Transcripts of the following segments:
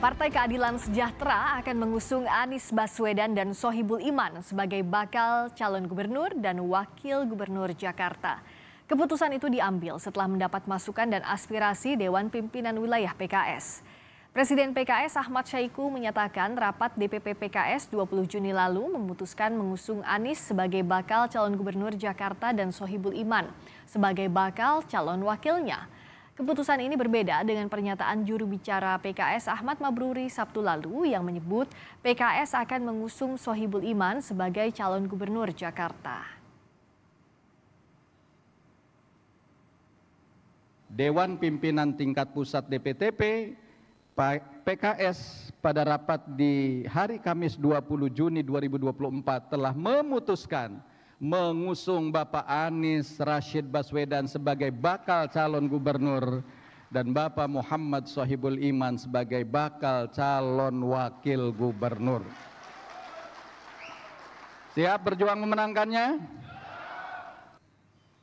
Partai Keadilan Sejahtera akan mengusung Anies Baswedan dan Sohibul Iman sebagai bakal calon gubernur dan wakil gubernur Jakarta. Keputusan itu diambil setelah mendapat masukan dan aspirasi Dewan Pimpinan Wilayah PKS. Presiden PKS Ahmad Syahiku menyatakan rapat DPP PKS 20 Juni lalu memutuskan mengusung Anies sebagai bakal calon gubernur Jakarta dan Sohibul Iman sebagai bakal calon wakilnya. Keputusan ini berbeda dengan pernyataan juru bicara PKS Ahmad Mabruri Sabtu lalu yang menyebut PKS akan mengusung Sohibul Iman sebagai calon gubernur Jakarta. Dewan Pimpinan Tingkat Pusat DPTP PKS pada rapat di hari Kamis 20 Juni 2024 telah memutuskan mengusung Bapak Anies Rashid Baswedan sebagai bakal calon gubernur dan Bapak Muhammad Sohibul Iman sebagai bakal calon wakil gubernur. Siap berjuang memenangkannya?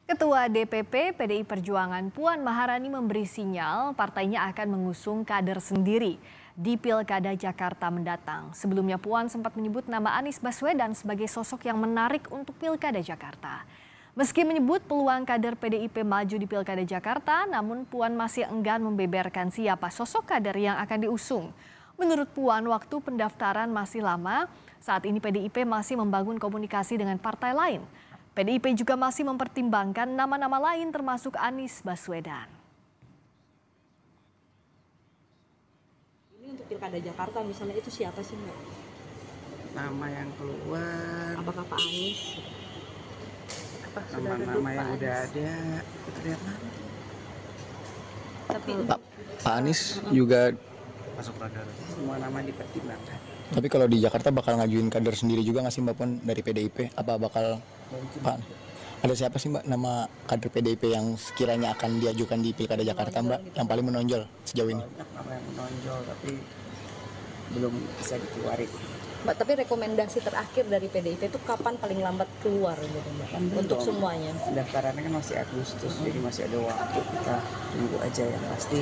Ketua DPP PDI Perjuangan Puan Maharani memberi sinyal partainya akan mengusung kader sendiri di Pilkada Jakarta mendatang. Sebelumnya Puan sempat menyebut nama Anies Baswedan sebagai sosok yang menarik untuk Pilkada Jakarta. Meski menyebut peluang kader PDIP maju di Pilkada Jakarta, namun Puan masih enggan membeberkan siapa sosok kader yang akan diusung. Menurut Puan, waktu pendaftaran masih lama. Saat ini PDIP masih membangun komunikasi dengan partai lain. PDIP juga masih mempertimbangkan nama-nama lain termasuk Anies Baswedan. Ini untuk Pilkada Jakarta misalnya itu siapa sih Mbak? Nama yang keluar. Apakah Pak Anies? Nama-nama yang udah ada, kita lihat nanti. Tapi Pak Anies juga masuk radar. Semua nama dipertimbangkan. Tapi kalau di Jakarta bakal ngajuin kader sendiri juga nggak sih Mbak Puan dari PDIP? Apa bakal Pak? Ada siapa sih Mbak nama kader PDIP yang sekiranya akan diajukan di Pilkada Jakarta Mbak yang paling menonjol sejauh ini? Banyak nama yang menonjol tapi belum bisa dikeluarin. Mbak, tapi rekomendasi terakhir dari PDIP itu kapan paling lambat keluar gitu Mbak? Untuk semuanya. Pendaftarannya kan masih Agustus, jadi masih ada waktu, kita tunggu aja yang pasti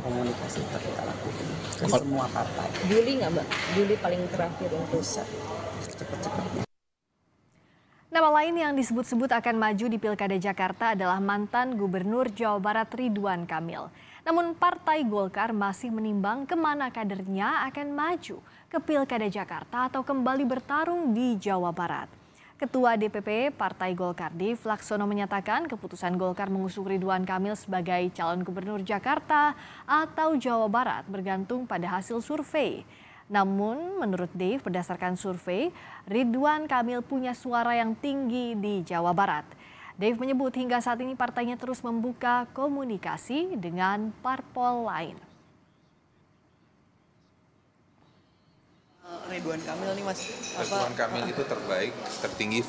komunikasi tetap kita lakukan ke semua partai. Juli nggak Mbak? Juli paling terakhir untuk Cepet-cepetnya. Nama lain yang disebut-sebut akan maju di Pilkada Jakarta adalah mantan Gubernur Jawa Barat Ridwan Kamil. Namun Partai Golkar masih menimbang kemana kadernya akan maju ke Pilkada Jakarta atau kembali bertarung di Jawa Barat. Ketua DPP Partai Golkar Div Laksono menyatakan keputusan Golkar mengusung Ridwan Kamil sebagai calon gubernur Jakarta atau Jawa Barat bergantung pada hasil survei. Namun menurut Dave berdasarkan survei, Ridwan Kamil punya suara yang tinggi di Jawa Barat. Dave menyebut hingga saat ini partainya terus membuka komunikasi dengan parpol lain. Ridwan Kamil nih Mas. Ridwan Kamil itu tertinggi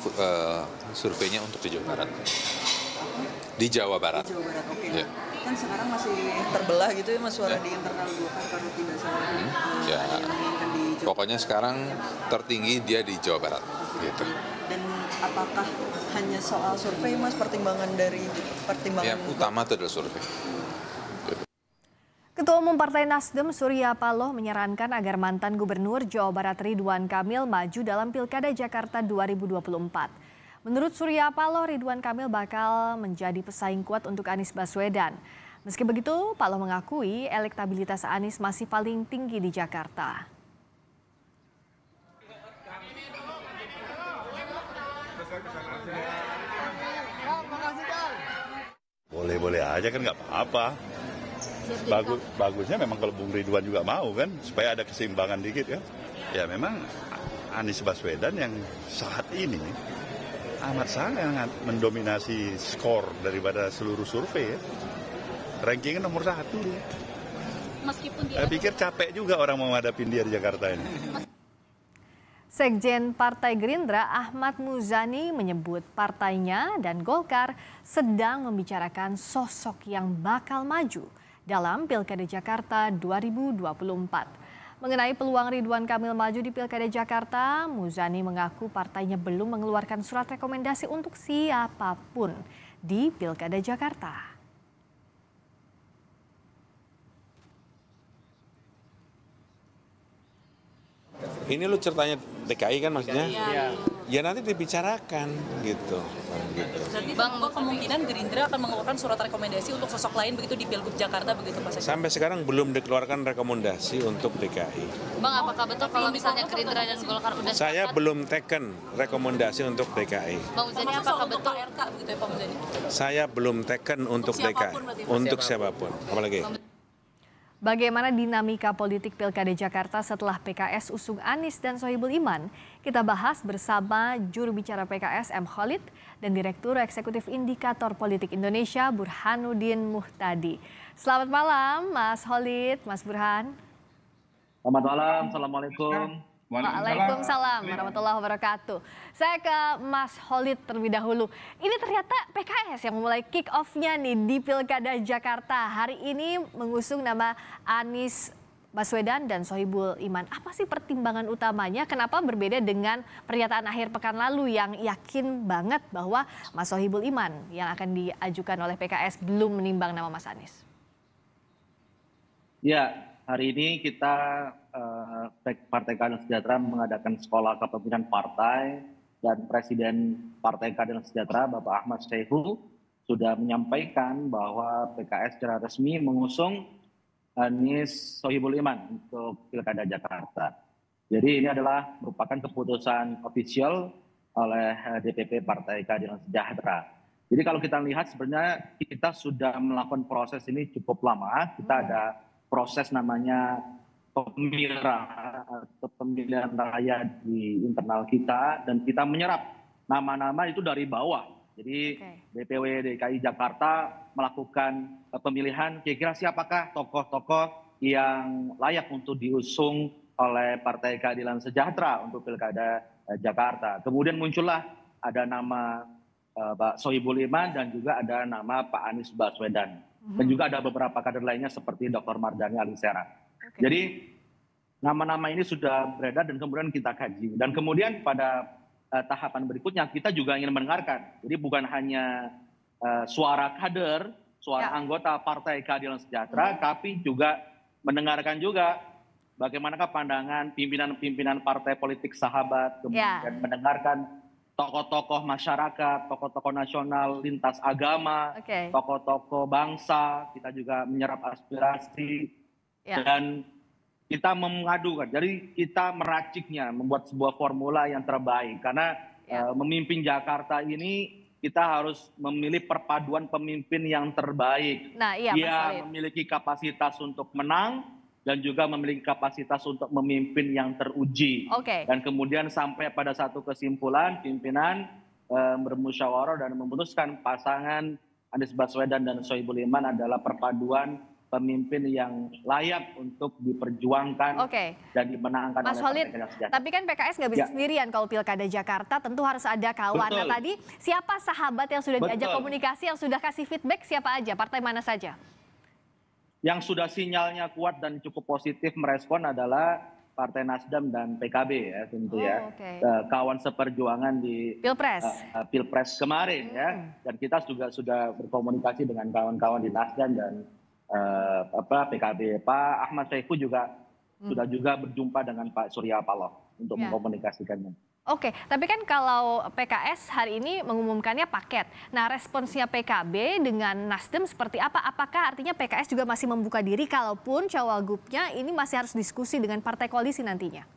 surveinya untuk di Jawa Barat. Di Jawa Barat. Jawa Barat, oke. Ya. Kan sekarang masih terbelah gitu ya Mas suara di internal Golkar karena tidak salah. Ya. Yang menginginkan di Jawa. Pokoknya sekarang tertinggi dia di Jawa Barat. Gitu. Dan apakah hanya soal survei Mas pertimbangan Yang utama itu adalah survei. Ketua Umum Partai Nasdem Surya Paloh menyarankan agar mantan Gubernur Jawa Barat Ridwan Kamil maju dalam Pilkada Jakarta 2024. Menurut Surya Paloh, Ridwan Kamil bakal menjadi pesaing kuat untuk Anies Baswedan. Meski begitu, Paloh mengakui elektabilitas Anies masih paling tinggi di Jakarta. Boleh-boleh aja kan nggak apa-apa. Bagusnya memang kalau Bung Ridwan juga mau kan, supaya ada keseimbangan dikit kan. Ya memang Anies Baswedan yang saat ini amat sangat mendominasi skor daripada seluruh survei ya. Rankingnya nomor 1 dia. Meskipun Saya pikir capek juga orang mau menghadapi dia di Jakarta ini. Sekjen Partai Gerindra Ahmad Muzani menyebut partainya dan Golkar sedang membicarakan sosok yang bakal maju dalam Pilkada Jakarta 2024. Mengenai peluang Ridwan Kamil maju di Pilkada Jakarta, Muzani mengaku partainya belum mengeluarkan surat rekomendasi untuk siapapun di Pilkada Jakarta. Ini lu ceritanya DKI kan maksudnya? Ya nanti dibicarakan gitu. Berarti Bang, kemungkinan Gerindra akan mengeluarkan surat rekomendasi untuk sosok lain begitu di Pilgub Jakarta begitu Pak Sekjen? Sampai sekarang belum dikeluarkan rekomendasi untuk DKI. Bang, apakah betul kalau misalnya Gerindra dan Golkar udah Saya belum taken rekomendasi untuk DKI. Bang Muzani, apakah betul RK begitu ya Pak Muzani? Saya belum taken untuk DKI. Untuk siapapun. Apalagi? Bagaimana dinamika politik Pilkada Jakarta setelah PKS usung Anies dan Sohibul Iman? Kita bahas bersama juru bicara PKS M. Khalid dan Direktur Eksekutif Indikator Politik Indonesia Burhanuddin Muhtadi. Selamat malam Mas Khalid, Mas Burhan. Selamat malam, Assalamualaikum. Waalaikumsalam warahmatullahi wabarakatuh. Saya ke Mas Khalid terlebih dahulu. Ini ternyata PKS yang mulai kick off-nya nih di Pilkada Jakarta. Hari ini mengusung nama Anies Baswedan dan Sohibul Iman. Apa sih pertimbangan utamanya? Kenapa berbeda dengan pernyataan akhir pekan lalu yang yakin banget bahwa Mas Sohibul Iman yang akan diajukan oleh PKS belum menimbang nama Mas Anies? Ya, hari ini kita Partai Keadilan Sejahtera mengadakan sekolah kepemimpinan partai dan Presiden Partai Keadilan Sejahtera Bapak Ahmad Saihu sudah menyampaikan bahwa PKS secara resmi mengusung Anies Sohibul Iman untuk Pilkada Jakarta. Jadi ini adalah merupakan keputusan ofisial oleh DPP Partai Keadilan Sejahtera. Jadi kalau kita lihat sebenarnya kita sudah melakukan proses ini cukup lama. Kita ada proses namanya pemilihan raya di internal kita dan kita menyerap nama-nama itu dari bawah. Jadi DPW DKI Jakarta melakukan pemilihan kira-kira siapakah tokoh-tokoh yang layak untuk diusung oleh Partai Keadilan Sejahtera untuk Pilkada Jakarta. Kemudian muncullah ada nama Pak Sohibul Iman dan juga ada nama Pak Anies Baswedan. Dan juga ada beberapa kader lainnya seperti Dr. Mardhani Alisera. Jadi nama-nama ini sudah beredar dan kemudian kita kaji. Dan kemudian pada tahapan berikutnya kita juga ingin mendengarkan. Jadi bukan hanya suara kader, suara anggota Partai Keadilan Sejahtera, tapi juga mendengarkan juga bagaimanakah pandangan pimpinan-pimpinan partai politik sahabat, kemudian mendengarkan tokoh-tokoh masyarakat, tokoh-tokoh nasional, lintas agama, tokoh-tokoh bangsa, kita juga menyerap aspirasi dan kita mengadukan. Jadi kita meraciknya, membuat sebuah formula yang terbaik. Karena memimpin Jakarta ini kita harus memilih perpaduan pemimpin yang terbaik. Dia memiliki kapasitas untuk menang dan juga memiliki kapasitas untuk memimpin yang teruji. Dan kemudian sampai pada satu kesimpulan, pimpinan bermusyawarah dan memutuskan pasangan Anies Baswedan dan Sohibul Iman adalah perpaduan pemimpin yang layak untuk diperjuangkan dan dimenangkan Mas oleh Khalid, tapi kan PKS nggak bisa sendirian kalau Pilkada Jakarta, tentu harus ada kawan. Nah tadi siapa sahabat yang sudah diajak komunikasi, yang sudah kasih feedback, siapa aja, partai mana saja? Yang sudah sinyalnya kuat dan cukup positif merespon adalah Partai Nasdem dan PKB ya tentu kawan seperjuangan di Pilpres kemarin ya, dan kita juga sudah berkomunikasi dengan kawan-kawan di Nasdem dan PKB. Pak Ahmad Saihu juga sudah juga berjumpa dengan Pak Surya Paloh untuk mengkomunikasikannya. Tapi kan kalau PKS hari ini mengumumkannya paket. Nah, responsnya PKB dengan Nasdem seperti apa? Apakah artinya PKS juga masih membuka diri kalaupun cawagupnya ini masih harus diskusi dengan partai koalisi nantinya?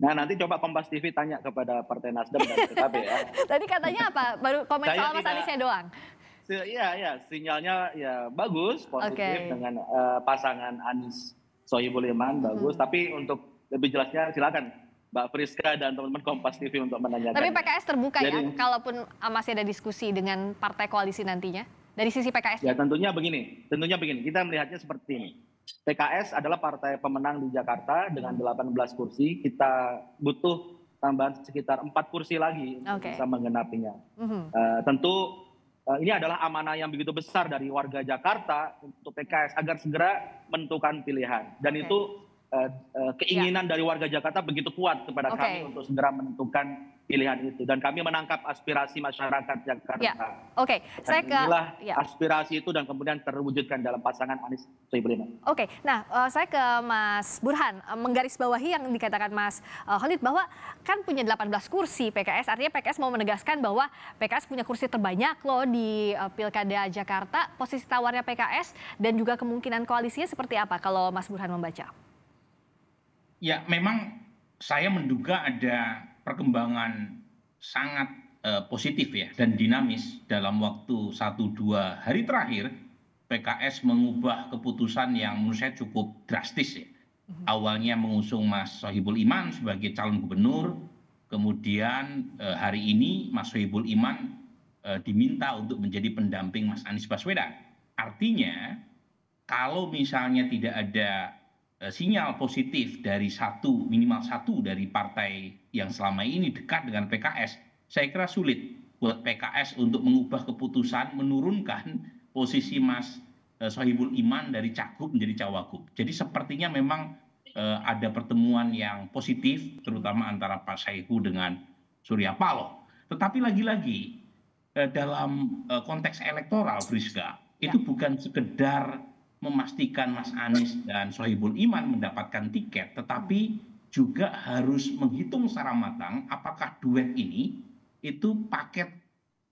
Nah, nanti coba Kompas TV tanya kepada Partai Nasdem dan PKB ya. Tadi katanya apa? Baru komen soal Mas Aniesnya doang. Iya, sinyalnya ya bagus, positif dengan pasangan Anies Sohibul Iman bagus. Tapi untuk lebih jelasnya silakan Mbak Friska dan teman-teman Kompas TV untuk menanyakan. Tapi PKS terbuka ya, kalaupun masih ada diskusi dengan partai koalisi nantinya dari sisi PKS. Ya tentunya begini, kita melihatnya seperti ini. PKS adalah partai pemenang di Jakarta dengan 18 kursi. Kita butuh tambahan sekitar 4 kursi lagi untuk bisa menggenapinya. Tentu ini adalah amanah yang begitu besar dari warga Jakarta untuk PKS agar segera menentukan pilihan. Dan itu keinginan dari warga Jakarta begitu kuat kepada kami untuk segera menentukan pilihan itu. Dan kami menangkap aspirasi masyarakat Jakarta. Ya, oke. Saya ke inilah aspirasi itu dan kemudian terwujudkan dalam pasangan Anies Sohibul Iman. Oke, nah saya ke Mas Burhan, menggarisbawahi yang dikatakan Mas Khalid bahwa kan punya 18 kursi PKS, artinya PKS mau menegaskan bahwa PKS punya kursi terbanyak loh di Pilkada Jakarta. Posisi tawarnya PKS dan juga kemungkinan koalisinya seperti apa kalau Mas Burhan membaca? Ya, memang saya menduga ada perkembangan sangat positif ya dan dinamis dalam waktu 1-2 hari terakhir. PKS mengubah keputusan yang menurut saya cukup drastis ya. Awalnya mengusung Mas Sohibul Iman sebagai calon gubernur, kemudian hari ini Mas Sohibul Iman diminta untuk menjadi pendamping Mas Anies Baswedan. Artinya kalau misalnya tidak ada sinyal positif dari minimal satu dari partai yang selama ini dekat dengan PKS, saya kira sulit buat PKS untuk mengubah keputusan menurunkan posisi Mas Sohibul Iman dari cagup menjadi cawagup. Jadi sepertinya memang ada pertemuan yang positif, terutama antara Pak Saihu dengan Surya Paloh. Tetapi lagi-lagi dalam konteks elektoral, Friska, itu bukan sekedar memastikan Mas Anies dan Sohibul Iman mendapatkan tiket, tetapi juga harus menghitung secara matang apakah duet ini itu paket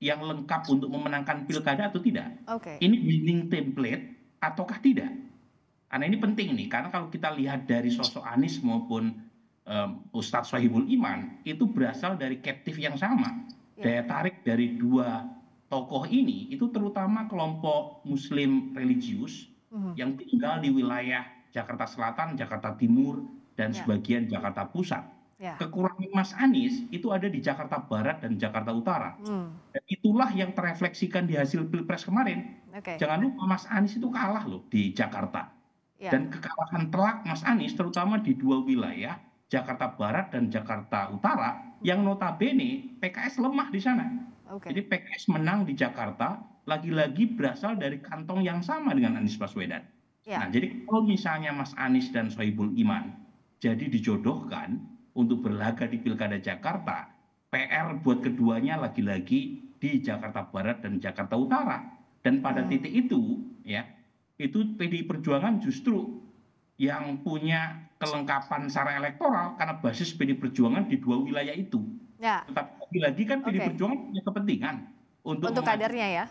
yang lengkap untuk memenangkan pilkada atau tidak. Ini winning template ataukah tidak? Karena ini penting nih, karena kalau kita lihat dari sosok Anies maupun Ustadz Sohibul Iman itu berasal dari captive yang sama. Daya tarik dari dua tokoh ini itu terutama kelompok Muslim religius yang tinggal di wilayah Jakarta Selatan, Jakarta Timur, dan sebagian Jakarta Pusat. Kekurangan Mas Anies itu ada di Jakarta Barat dan Jakarta Utara. Dan itulah yang terefleksikan di hasil Pilpres kemarin. Jangan lupa Mas Anies itu kalah loh di Jakarta. Dan kekalahan telak Mas Anies terutama di dua wilayah, Jakarta Barat dan Jakarta Utara, yang notabene PKS lemah di sana. Jadi PKS menang di Jakarta, lagi-lagi berasal dari kantong yang sama dengan Anies Baswedan. Nah, jadi kalau misalnya Mas Anies dan Sohibul Iman jadi dijodohkan untuk berlaga di Pilkada Jakarta, PR buat keduanya lagi-lagi di Jakarta Barat dan Jakarta Utara. Dan pada titik itu, ya, itu PDI Perjuangan justru yang punya kelengkapan secara elektoral karena basis PDI Perjuangan di dua wilayah itu. Tetapi lagi-lagi kan PDI Perjuangan punya kepentingan untuk kadernya ya,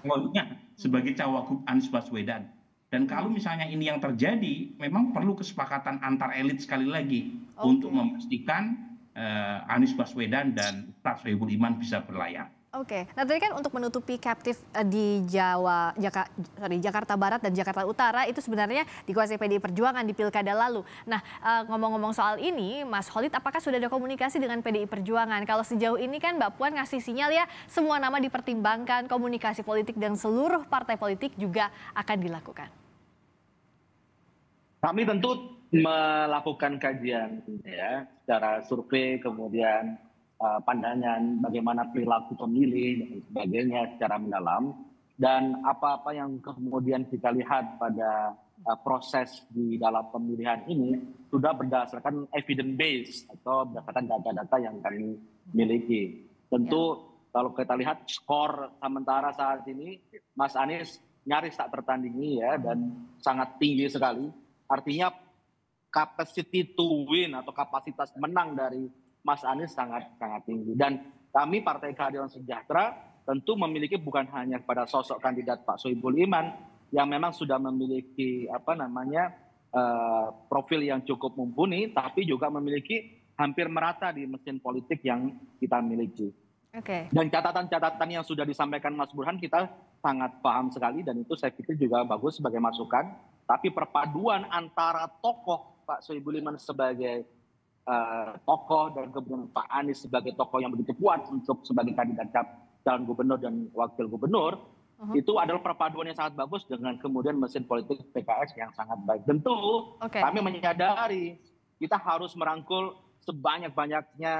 sebagai cawagup Anies Baswedan. Dan kalau misalnya ini yang terjadi, memang perlu kesepakatan antar elit sekali lagi untuk memastikan Anies Baswedan dan Ustadz Sohibul Iman bisa berlayar. Nah tadi kan untuk menutupi captive di Jakarta Barat dan Jakarta Utara itu sebenarnya dikuasai PDI Perjuangan di pilkada lalu. Nah ngomong-ngomong soal ini, Mas Khalid, apakah sudah ada komunikasi dengan PDI Perjuangan? Kalau sejauh ini kan Mbak Puan ngasih sinyal ya semua nama dipertimbangkan, komunikasi politik dan seluruh partai politik juga akan dilakukan. Kami tentu melakukan kajian ya secara survei, kemudian pandangan bagaimana perilaku pemilih dan sebagainya secara mendalam, dan apa-apa yang kemudian kita lihat pada proses di dalam pemilihan ini sudah berdasarkan evidence based atau berdasarkan data-data yang kami miliki. Tentu kalau kita lihat skor sementara saat ini Mas Anies nyaris tak tertandingi ya dan sangat tinggi sekali. Artinya capacity to win atau kapasitas menang dari Mas Anies sangat tinggi. Dan kami Partai Keadilan Sejahtera tentu memiliki bukan hanya pada sosok kandidat Pak Sohibul Iman yang memang sudah memiliki profil yang cukup mumpuni, tapi juga memiliki hampir merata di mesin politik yang kita miliki. Dan catatan-catatan yang sudah disampaikan Mas Burhan kita sangat paham sekali, dan itu saya pikir juga bagus sebagai masukan. Tapi perpaduan antara tokoh Pak Sohibul Iman sebagai tokoh dan kemudian Pak Anies sebagai tokoh yang begitu kuat untuk sebagai kandidat calon gubernur dan wakil gubernur, itu adalah perpaduan yang sangat bagus dengan kemudian mesin politik PKS yang sangat baik. Tentu kami menyadari kita harus merangkul sebanyak-banyaknya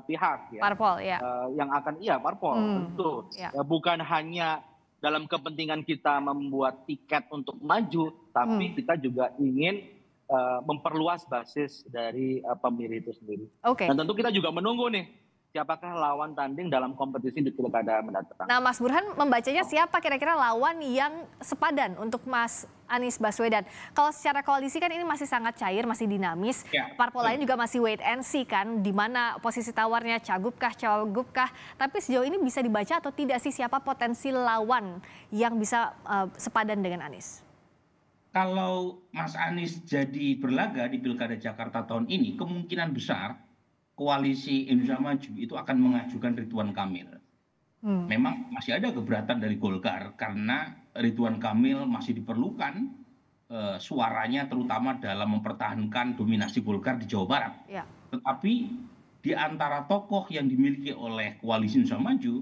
pihak ya, parpol ya, yang akan parpol tentu bukan hanya dalam kepentingan kita membuat tiket untuk maju, tapi kita juga ingin memperluas basis dari pemilih itu sendiri. Dan tentu kita juga menunggu nih siapakah lawan tanding dalam kompetisi di pilkada mendatang. Nah, Mas Burhan membacanya siapa kira-kira lawan yang sepadan untuk Mas Anies Baswedan? Kalau secara koalisi kan ini masih sangat cair, masih dinamis. Parpol lain juga masih wait and see kan, di mana posisi tawarnya cagup kah, cawagup kah. Tapi sejauh ini bisa dibaca atau tidak sih siapa potensi lawan yang bisa sepadan dengan Anies? Kalau Mas Anies jadi berlaga di Pilkada Jakarta tahun ini, kemungkinan besar koalisi Indonesia Maju itu akan mengajukan Ridwan Kamil. Memang masih ada keberatan dari Golkar karena Ridwan Kamil masih diperlukan suaranya terutama dalam mempertahankan dominasi Golkar di Jawa Barat. Tetapi di antara tokoh yang dimiliki oleh koalisi Indonesia Maju,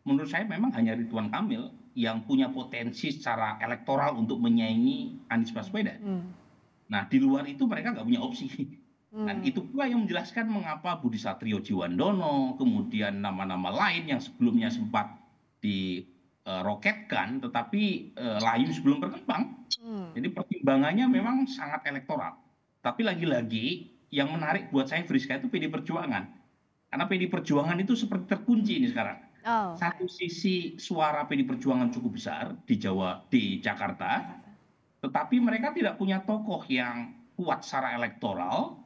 menurut saya memang hanya Ridwan Kamil yang punya potensi secara elektoral untuk menyaingi Anies Baswedan. Nah, di luar itu mereka nggak punya opsi. Dan itu pula yang menjelaskan mengapa Budi Satrio Djiwandono, kemudian nama-nama lain yang sebelumnya sempat diroketkan, tetapi layu sebelum berkembang. Jadi pertimbangannya memang sangat elektoral. Tapi lagi-lagi yang menarik buat saya Friska itu PD Perjuangan. Karena PD Perjuangan itu seperti terkunci ini sekarang. Satu sisi suara PD Perjuangan cukup besar di Jakarta, tetapi mereka tidak punya tokoh yang kuat secara elektoral.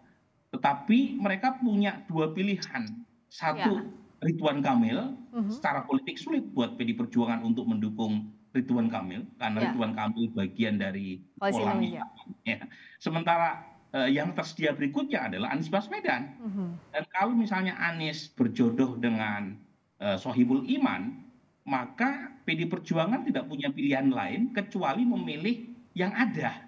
Tetapi mereka punya dua pilihan. Satu, Ridwan Kamil, secara politik sulit buat PD Perjuangan untuk mendukung Ridwan Kamil, karena Ridwan Kamil bagian dari pola Sementara yang tersedia berikutnya adalah Anies Baswedan. Dan kalau misalnya Anies berjodoh dengan Sohibul Iman, maka PD Perjuangan tidak punya pilihan lain kecuali memilih yang ada.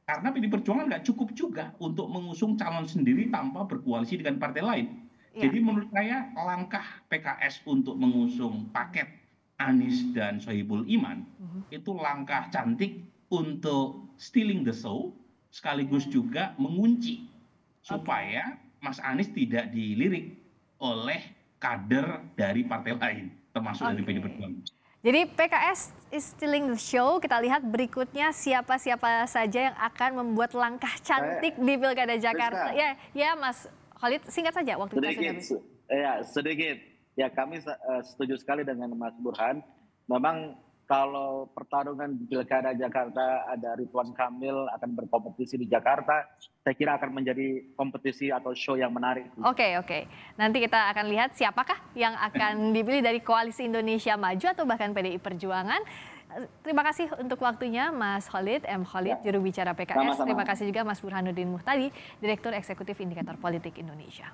Karena PD Perjuangan nggak cukup juga untuk mengusung calon sendiri tanpa berkoalisi dengan partai lain. Jadi menurut saya langkah PKS untuk mengusung paket Anies dan Sohibul Iman itu langkah cantik untuk stealing the show, sekaligus juga mengunci supaya Mas Anies tidak dilirik oleh kader dari partai lain, termasuk dari PD Perjuangan. Jadi PKS is stealing the show. Kita lihat berikutnya siapa-siapa saja yang akan membuat langkah cantik di Pilkada Jakarta. Ya Mas Khalid, singkat saja waktu kita sudah habis. Sedikit. Ya kami setuju sekali dengan Mas Burhan. Memang kalau pertarungan di Pilkada Jakarta ada Ridwan Kamil akan berkompetisi di Jakarta, saya kira akan menjadi kompetisi atau show yang menarik. Oke. Nanti kita akan lihat siapakah yang akan dipilih dari Koalisi Indonesia Maju atau bahkan PDI Perjuangan. Terima kasih untuk waktunya Mas Khalid, M. Khalid, juru bicara PKS. Terima kasih juga Mas Burhanuddin Muhtadi, Direktur Eksekutif Indikator Politik Indonesia.